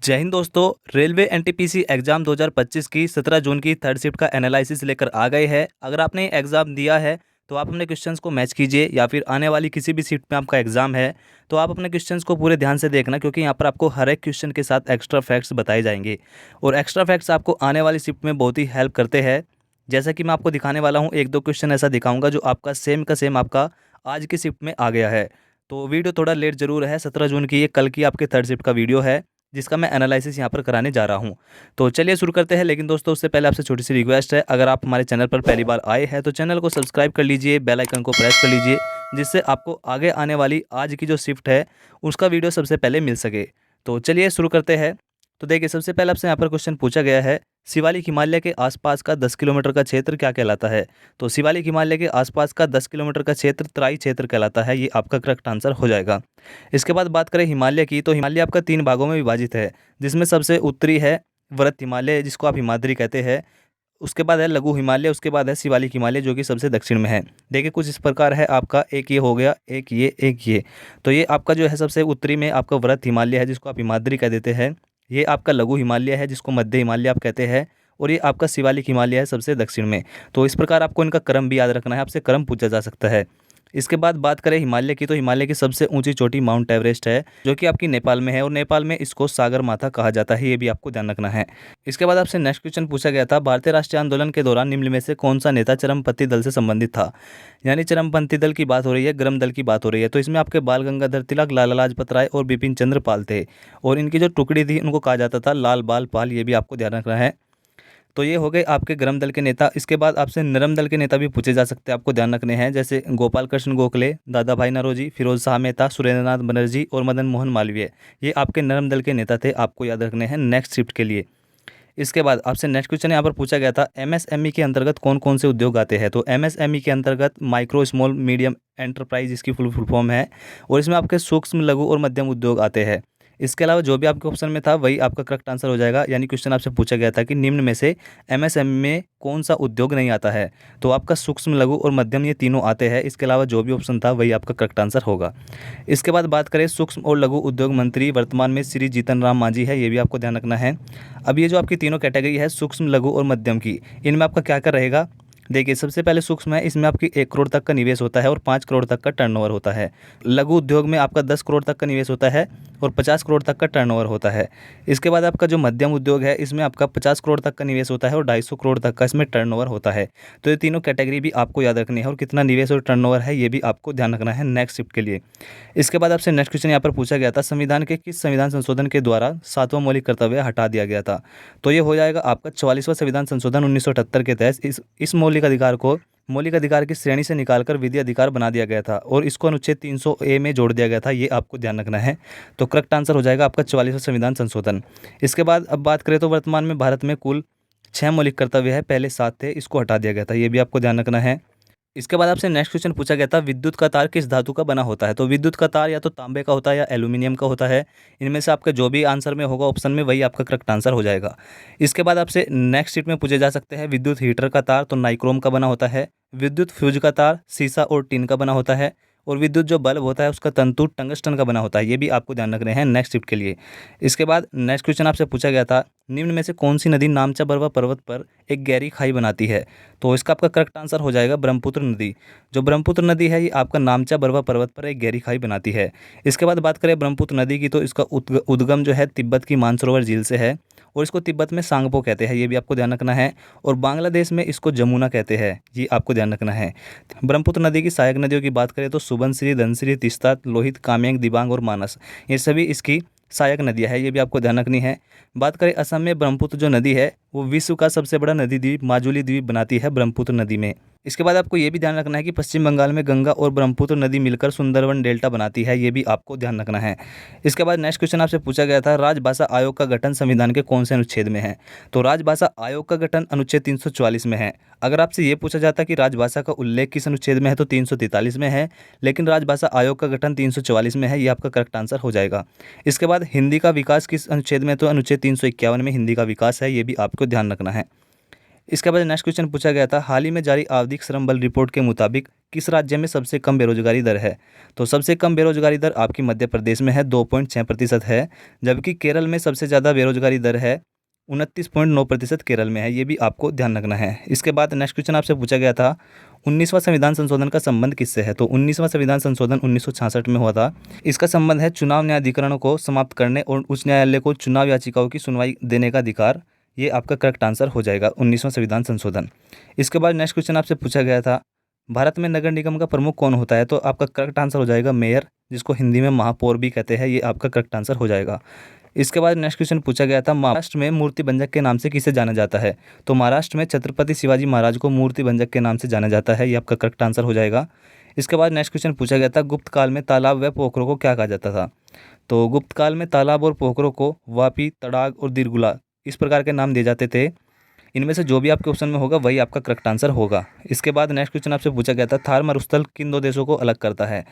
जय हिंद दोस्तों। Railway NTPC exam 2025 की 17 जून की थर्ड शिफ्ट का एनालिसिस लेकर आ गए हैं। अगर आपने एग्जाम दिया है तो आप अपने क्वेश्चंस को मैच कीजिए, या फिर आने वाली किसी भी शिफ्ट में आपका एग्जाम है तो आप अपने क्वेश्चंस को पूरे ध्यान से देखना, क्योंकि यहाँ पर आपको हर एक क्वेश्चन के साथ एक्स्ट्रा फैक्ट्स बताए जाएंगे और एक्स्ट्रा फैक्ट्स आपको आने वाली शिफ्ट में बहुत ही हेल्प करते हैं। जैसा कि मैं आपको दिखाने वाला हूँ, एक दो क्वेश्चन ऐसा दिखाऊंगा जो आपका सेम का सेम आपका आज की शिफ्ट में आ गया है। तो वीडियो थोड़ा लेट जरूर है, 17 जून की ये कल की आपके थर्ड शिफ्ट का वीडियो है जिसका मैं एनालिसिस यहाँ पर कराने जा रहा हूँ। तो चलिए शुरू करते हैं। लेकिन दोस्तों उससे पहले आपसे छोटी सी रिक्वेस्ट है, अगर आप हमारे चैनल पर पहली बार आए हैं तो चैनल को सब्सक्राइब कर लीजिए, बेल आइकन को प्रेस कर लीजिए, जिससे आपको आगे आने वाली आज की जो शिफ्ट है उसका वीडियो सबसे पहले मिल सके। तो चलिए शुरू करते हैं। तो देखिए, सबसे पहले आपसे यहाँ पर क्वेश्चन पूछा गया है, शिवालिक हिमालय के आसपास का 10 किलोमीटर का क्षेत्र क्या कहलाता है। तो शिवालिक हिमालय के आसपास का 10 किलोमीटर का क्षेत्र तराई क्षेत्र कहलाता है। ये आपका करेक्ट आंसर हो जाएगा। इसके बाद बात करें हिमालय की, तो हिमालय आपका 3 भागों में विभाजित है, जिसमें सबसे उत्तरी है वृत्त हिमालय, जिसको आप हिमाद्री कहते हैं। उसके बाद है लघु हिमालय, उसके बाद है शिवालिक हिमालय जो कि सबसे दक्षिण में है। देखिए कुछ इस प्रकार है आपका, एक ये हो गया, एक ये। तो ये आपका जो है सबसे उत्तरी में आपका वृत्त हिमालय है, जिसको आप हिमाद्री कह देते हैं। ये आपका लघु हिमालय है, जिसको मध्य हिमालय आप कहते हैं। और ये आपका शिवालिक हिमालय है सबसे दक्षिण में। तो इस प्रकार आपको इनका क्रम भी याद रखना है, आपसे क्रम पूछा जा सकता है। इसके बाद बात करें हिमालय की, तो हिमालय की सबसे ऊंची चोटी माउंट एवरेस्ट है, जो कि आपकी नेपाल में है, और नेपाल में इसको सागर माथा कहा जाता है। ये भी आपको ध्यान रखना है। इसके बाद आपसे नेक्स्ट क्वेश्चन पूछा गया था, भारतीय राष्ट्रीय आंदोलन के दौरान निम्न में से कौन सा नेता चरमपंथी दल से संबंधित था। यानी चरमपंथी दल की बात हो रही है, गरम दल की बात हो रही है। तो इसमें आपके बाल गंगाधर तिलक, लाला लाजपत राय और बिपिन चंद्र पाल थे, और इनकी जो टुकड़ी थी उनको कहा जाता था लाल बाल पाल। ये भी आपको ध्यान रखना है। तो ये हो गए आपके गरम दल के नेता। इसके बाद आपसे नरम दल के नेता भी पूछे जा सकते हैं, आपको ध्यान रखने हैं, जैसे गोपाल कृष्ण गोखले, दादा भाई नौरोजी, फिरोज शाह मेहता, सुरेंद्रनाथ बनर्जी और मदन मोहन मालवीय। ये आपके नरम दल के नेता थे, आपको याद रखने हैं नेक्स्ट शिफ्ट के लिए। इसके बाद आपसे नेक्स्ट क्वेश्चन यहाँ पर पूछा गया था, एमएसएमई के अंतर्गत कौन कौन से उद्योग आते हैं। तो एमएसएमई के अंतर्गत माइक्रो स्मॉल मीडियम एंटरप्राइज इसकी फुल फॉर्म है, और इसमें आपके सूक्ष्म लघु और मध्यम उद्योग आते हैं। इसके अलावा जो भी आपके ऑप्शन में था वही आपका करेक्ट आंसर हो जाएगा। यानी क्वेश्चन आपसे पूछा गया था कि निम्न में से एमएसएमई में कौन सा उद्योग नहीं आता है, तो आपका सूक्ष्म लघु और मध्यम ये तीनों आते हैं। इसके अलावा जो भी ऑप्शन था वही आपका करेक्ट आंसर होगा। इसके बाद बात करें सूक्ष्म और लघु उद्योग मंत्री वर्तमान में श्री जीतन राम मांझी है, ये भी आपको ध्यान रखना है। अब ये जो आपकी तीनों कैटेगरी है सूक्ष्म लघु और मध्यम की, इनमें आपका क्या क्या रहेगा। देखिए सबसे पहले सूक्ष्म है, इसमें आपकी 1 करोड़ तक का निवेश होता है और 5 करोड़ तक का टर्नओवर होता है। लघु उद्योग में आपका 10 करोड़ तक का निवेश होता है और 50 करोड़ तक का टर्नओवर होता है। इसके बाद आपका जो मध्यम उद्योग है, इसमें आपका 50 करोड़ तक का निवेश होता है और 250 करोड़ तक का इसमें टर्नओवर होता है। तो ये तीनों कैटेगरी भी आपको याद रखनी है, और कितना निवेश और टर्नओवर है ये भी आपको ध्यान रखना है नेक्स्ट शिफ्ट के लिए। इसके बाद आपसे नेक्स्ट क्वेश्चन यहाँ पर पूछा गया था, संविधान के किस संविधान संशोधन के द्वारा 7वां मौलिक कर्तव्य हटा दिया गया था। तो ये हो जाएगा आपका 44वां संविधान संशोधन 1978 के तहत इस मौलिक अधिकार को मौलिक अधिकार की श्रेणी से निकालकर विधि अधिकार बना दिया गया था, और इसको अनुच्छेद 300A में जोड़ दिया गया था। ये आपको ध्यान रखना है। तो करेक्ट आंसर हो जाएगा आपका 44वां संविधान संशोधन। इसके बाद अब बात करें तो वर्तमान में भारत में कुल 6 मौलिक कर्तव्य है, पहले 7 थे, इसको हटा दिया गया था। ये भी आपको ध्यान रखना है। इसके बाद आपसे नेक्स्ट क्वेश्चन पूछा गया था, विद्युत का तार किस धातु का बना होता है। तो विद्युत का तार या तो तांबे का होता है या एल्यूमिनियम का होता है। इनमें से आपका जो भी आंसर में होगा ऑप्शन में वही आपका करेक्ट आंसर हो जाएगा। इसके बाद आपसे नेक्स्ट शीट में पूछे जा सकते हैं, विद्युत हीटर का तार तो नाइक्रोम का बना होता है। विद्युत फ्यूज का तार शीशा और टीन का बना होता है। और विद्युत जो बल्ब होता है उसका तंतु टंगस्टन का बना होता है। ये भी आपको ध्यान रखने हैं नेक्स्ट शिफ्ट के लिए। इसके बाद नेक्स्ट क्वेश्चन आपसे पूछा गया था, निम्न में से कौन सी नदी नामचा बरवा पर्वत पर एक गहरी खाई बनाती है। तो इसका आपका करेक्ट आंसर हो जाएगा ब्रह्मपुत्र नदी। जो ब्रह्मपुत्र नदी है ये आपका नामचा बरवा पर्वत पर एक गहरी खाई बनाती है। इसके बाद बात करें ब्रह्मपुत्र नदी की, तो इसका उद्गम जो है तिब्बत की मानसरोवर झील से है, और इसको तिब्बत में सांगपो कहते हैं। ये भी आपको ध्यान रखना है। और बांग्लादेश में इसको जमुना कहते हैं, ये आपको ध्यान रखना है। ब्रह्मपुत्र नदी की सहायक नदियों की बात करें तो सुबनसिरी, धनसिरी, तिस्ता, लोहित, कामेंग, दिबांग और मानस, ये सभी इसकी सहायक नदियाँ है। ये भी आपको ध्यान रखनी है। बात करें असम में ब्रह्मपुत्र जो नदी है वो विश्व का सबसे बड़ा नदी द्वीप माजुली द्वीप बनाती है ब्रह्मपुत्र नदी में। इसके बाद आपको ये भी ध्यान रखना है कि पश्चिम बंगाल में गंगा और ब्रह्मपुत्र नदी मिलकर सुंदरवन डेल्टा बनाती है। ये भी आपको ध्यान रखना है। इसके बाद नेक्स्ट क्वेश्चन आपसे पूछा गया था, राजभाषा आयोग का गठन संविधान के कौन से अनुच्छेद में है। तो राजभाषा आयोग का गठन अनुच्छेद 344 में है। अगर आपसे ये पूछा जाता कि राजभाषा का उल्लेख किस अनुच्छेद में है तो 343 में है, लेकिन राजभाषा आयोग का गठन 344 में है। ये आपका करेक्ट आंसर हो जाएगा। इसके बाद हिंदी का विकास किस अनुच्छेद में, तो अनुच्छेद 351 में हिंदी का विकास है। ये भी आपको ध्यान रखना है। इसके बाद नेक्स्ट क्वेश्चन पूछा गया था, हाल ही में जारी आवधिक श्रम बल रिपोर्ट के मुताबिक किस राज्य में सबसे कम बेरोजगारी दर है? तो सबसे कम बेरोजगारी दर आपकी मध्य प्रदेश में है, 2.6% है, जबकि केरल में सबसे ज़्यादा बेरोजगारी दर है, 29.9% केरल में है। ये भी आपको ध्यान रखना है। इसके बाद नेक्स्ट क्वेश्चन आपसे पूछा गया था, 19वां संविधान संशोधन का संबंध किससे है? तो 19वां संविधान संशोधन 1966 में हुआ था। इसका संबंध है चुनाव न्यायाधिकरणों को समाप्त करने और उच्च न्यायालय को चुनाव याचिकाओं की सुनवाई देने का अधिकार। ये आपका करेक्ट आंसर हो जाएगा, 19वां संविधान संशोधन। इसके बाद नेक्स्ट क्वेश्चन आपसे पूछा गया था, भारत में नगर निगम का प्रमुख कौन होता है? तो आपका करेक्ट आंसर हो जाएगा मेयर, जिसको हिंदी में महापौर भी कहते हैं। ये आपका करेक्ट आंसर हो जाएगा। इसके बाद नेक्स्ट क्वेश्चन पूछा गया था, महाराष्ट्र में मूर्ति भंजक के नाम से किसे जाना जाता है? तो महाराष्ट्र में छत्रपति शिवाजी महाराज को मूर्ति भंजक के नाम से जाना जाता है। ये आपका करेक्ट आंसर हो जाएगा। इसके बाद नेक्स्ट क्वेश्चन पूछा गया था, गुप्त काल में तालाब व पोखरों को क्या कहा जाता था? तो गुप्त काल में तालाब और पोखरों को वापी, तड़ाग और दिरगुला इस प्रकार के नाम दिए जाते थे। इनमें से जो भी आपके ऑप्शन में होगा वही आपका करेक्ट आंसर होगा। इसके बाद नेक्स्ट क्वेश्चन आपसे पूछा गया था, थार मरुस्थल किन दो देशों को अलग करता है?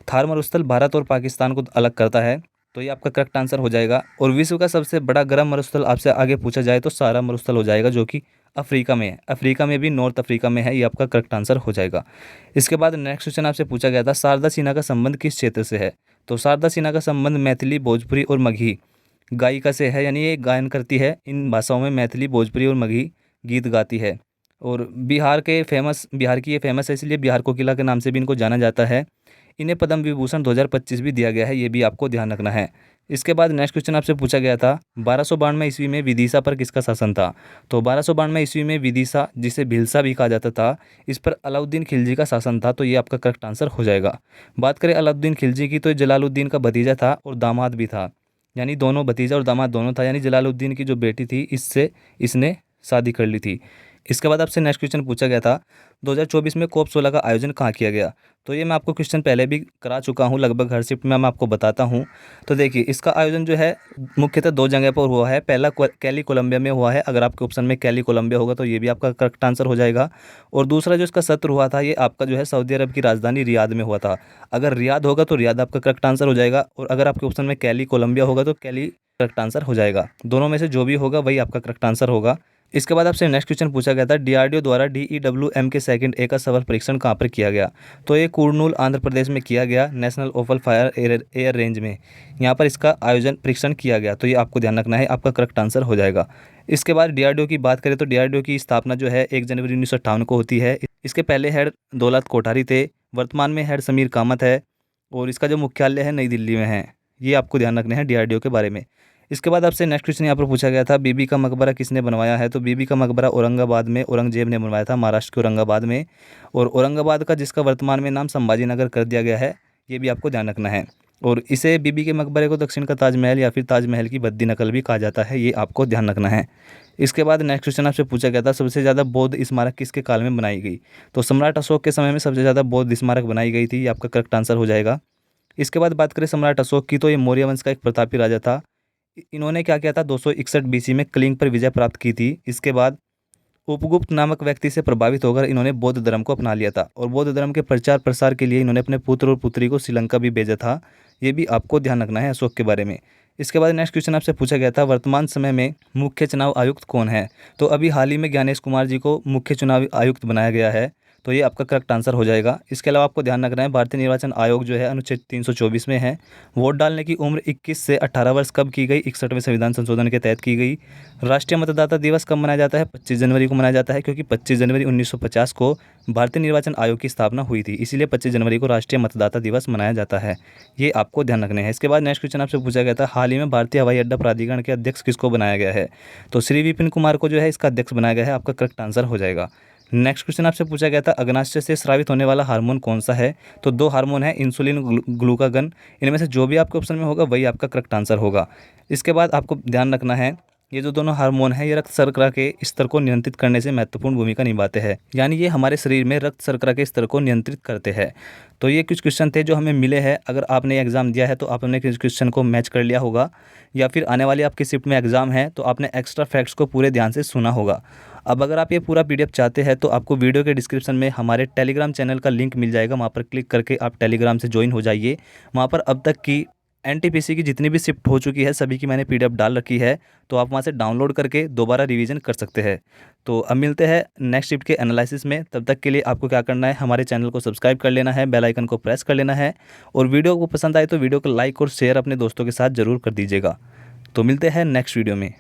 थार मरुस्थल भारत और पाकिस्तान को अलग करता है। तो ये आपका करेक्ट आंसर हो जाएगा। और विश्व का सबसे बड़ा गर्म मरुस्थल आपसे आगे पूछा जाए तो सारा मरुस्थल हो जाएगा, जो कि अफ्रीका में है। अफ्रीका में भी नॉर्थ अफ्रीका में है। ये आपका करेक्ट आंसर हो जाएगा। इसके बाद नेक्स्ट क्वेश्चन आपसे पूछा गया था, शारदा सिन्हा का संबंध किस क्षेत्र से है? तो शारदा सिन्हा का संबंध मैथिली, भोजपुरी और मगही गायिका से है, यानी ये गायन करती है इन भाषाओं में, मैथिली, भोजपुरी और मगही गीत गाती है। और बिहार की ये फेमस है, इसलिए बिहार कोकिला के नाम से भी इनको जाना जाता है। इन्हें पद्म विभूषण 2025 भी दिया गया है। ये भी आपको ध्यान रखना है। इसके बाद नेक्स्ट क्वेश्चन आपसे पूछा गया था, 1292 ईस्वी में विदिशा पर किसका शासन था? तो 1292 ईस्वी में विदिशा, जिसे भिलसा भी कहा जाता था, इस पर अलाउद्दीन खिलजी का शासन था। तो ये आपका करेक्ट आंसर हो जाएगा। बात करें अलाउद्दीन खिलजी की, तो ये जलालुद्दीन का भतीजा था और दामाद भी था, यानी दोनों, भतीजा और दामाद दोनों था। यानी जलालुद्दीन की जो बेटी थी, इससे इसने शादी कर ली थी। इसके बाद आपसे नेक्स्ट क्वेश्चन पूछा गया था, 2024 में COP 16 का आयोजन कहाँ किया गया? तो ये मैं आपको क्वेश्चन पहले भी करा चुका हूँ, लगभग हर शिफ्ट में मैं आपको बताता हूँ। तो देखिए, इसका आयोजन जो है मुख्यतः 2 जगह पर हुआ है। पहला कैली कोलंबिया में हुआ है। अगर आपके ऑप्शन में कैली कोलंबिया होगा तो ये भी आपका करेक्ट आंसर हो जाएगा। और दूसरा जो इसका सत्र हुआ था, ये आपका जो है सऊदी अरब की राजधानी रियाद में हुआ था। अगर रियाद होगा तो रियाद आपका करेक्ट आंसर हो जाएगा, और अगर आपके ऑप्शन में कैली कोलंबिया होगा तो कैली करेक्ट आंसर हो जाएगा। दोनों में से जो भी होगा वही आपका करेक्ट आंसर होगा। इसके बाद आपसे नेक्स्ट क्वेश्चन पूछा गया था, DRDO द्वारा DEWM के सेकंड ए का सफल परीक्षण कहाँ पर किया गया? तो ये कुर्नूल, आंध्र प्रदेश में किया गया, national open fire air range में। यहाँ पर इसका परीक्षण किया गया। तो ये आपको ध्यान रखना है, आपका करेक्ट आंसर हो जाएगा। इसके बाद DRDO की बात करें तो DRDO की स्थापना जो है 1 जनवरी 1958 को होती है। इसके पहले हेड दौलत कोठारी थे, वर्तमान में हेड समीर कामत है, और इसका जो मुख्यालय है नई दिल्ली में है। ये आपको ध्यान रखना है DRDO के बारे में। इसके बाद आपसे नेक्स्ट क्वेश्चन यहाँ पर पूछा गया था, बीबी का मकबरा किसने बनवाया है? तो बीबी का मकबरा औरंगाबाद में औरंगजेब ने बनवाया था, महाराष्ट्र के औरंगाबाद में। और औरंगाबाद का जिसका वर्तमान में नाम संभाजी नगर कर दिया गया है, ये भी आपको ध्यान रखना है। और इसे बीबी के मकबरे को दक्षिण का ताजमहल या फिर ताजमहल की बद्दी नकल भी कहा जाता है। ये आपको ध्यान रखना है। इसके बाद नेक्स्ट क्वेश्चन आपसे पूछा गया था, सबसे ज़्यादा बौद्ध स्मारक किसके काल में बनाई गई? तो सम्राट अशोक के समय में सबसे ज़्यादा बौद्ध स्मारक बनाई गई थी। ये आपका करेक्ट आंसर हो जाएगा। इसके बाद बात करें सम्राट अशोक की, तो ये मौर्य वंश का एक प्रतापी राजा था। इन्होंने क्या किया था, 261 BC में कलिंग पर विजय प्राप्त की थी। इसके बाद उपगुप्त नामक व्यक्ति से प्रभावित होकर इन्होंने बौद्ध धर्म को अपना लिया था, और बौद्ध धर्म के प्रचार प्रसार के लिए इन्होंने अपने पुत्र और पुत्री को श्रीलंका भी भेजा था। ये भी आपको ध्यान रखना है अशोक के बारे में। इसके बाद नेक्स्ट क्वेश्चन आपसे पूछा गया था, वर्तमान समय में मुख्य चुनाव आयुक्त कौन है? तो अभी हाल ही में ज्ञानेश कुमार जी को मुख्य चुनाव आयुक्त बनाया गया है। तो ये आपका करेक्ट आंसर हो जाएगा। इसके अलावा आपको ध्यान रखना है, भारतीय निर्वाचन आयोग जो है अनुच्छेद 324 में है। वोट डालने की उम्र 21 से 18 वर्ष कब की गई? 61वें संविधान संशोधन के तहत की गई। राष्ट्रीय मतदाता दिवस कब मनाया जाता है? 25 जनवरी को मनाया जाता है, क्योंकि 25 जनवरी 1950 को भारतीय निर्वाचन आयोग की स्थापना हुई थी, इसीलिए 25 जनवरी को राष्ट्रीय मतदाता दिवस मनाया जाता है। ये आपको ध्यान रखना है। इसके बाद नेक्स्ट क्वेश्चन आपसे पूछा गया था, हाल ही में भारतीय हवाई अड्डा प्राधिकरण के अध्यक्ष किसको बनाया गया है? तो श्री विपिन कुमार को जो है इसका अध्यक्ष बनाया गया है। आपका करेक्ट आंसर हो जाएगा। नेक्स्ट क्वेश्चन आपसे पूछा गया था, अग्नाशय से स्रावित होने वाला हार्मोन कौन सा है? तो 2 हार्मोन है, इंसुलिन, ग्लूकागन। इनमें से जो भी आपके ऑप्शन में होगा वही आपका करेक्ट आंसर होगा। इसके बाद आपको ध्यान रखना है, ये जो दोनों हार्मोन हैं ये रक्त शर्करा के स्तर को नियंत्रित करने से महत्वपूर्ण भूमिका निभाते हैं, यानी ये हमारे शरीर में रक्त शर्करा के स्तर को नियंत्रित करते हैं। तो ये कुछ क्वेश्चन थे जो हमें मिले हैं। अगर आपने एग्जाम दिया है तो आपने किस क्वेश्चन को मैच कर लिया होगा, या फिर आने वाली आपकी शिफ्ट में एग्जाम है तो आपने एक्स्ट्रा फैक्ट्स को पूरे ध्यान से सुना होगा। अब अगर आप ये पूरा PDF चाहते हैं तो आपको वीडियो के डिस्क्रिप्शन में हमारे टेलीग्राम चैनल का लिंक मिल जाएगा, वहाँ पर क्लिक करके आप टेलीग्राम से ज्वाइन हो जाइए। वहाँ पर अब तक की एनटीपीसी की जितनी भी शिफ्ट हो चुकी है सभी की मैंने पीडीएफ डाल रखी है, तो आप वहाँ से डाउनलोड करके दोबारा रिवीजन कर सकते हैं। तो अब मिलते हैं नेक्स्ट शिफ्ट के एनालिसिस में। तब तक के लिए आपको क्या करना है, हमारे चैनल को सब्सक्राइब कर लेना है, बेल आइकन को प्रेस कर लेना है, और वीडियो को पसंद आए तो वीडियो को लाइक और शेयर अपने दोस्तों के साथ ज़रूर कर दीजिएगा। तो मिलते हैं नेक्स्ट वीडियो में।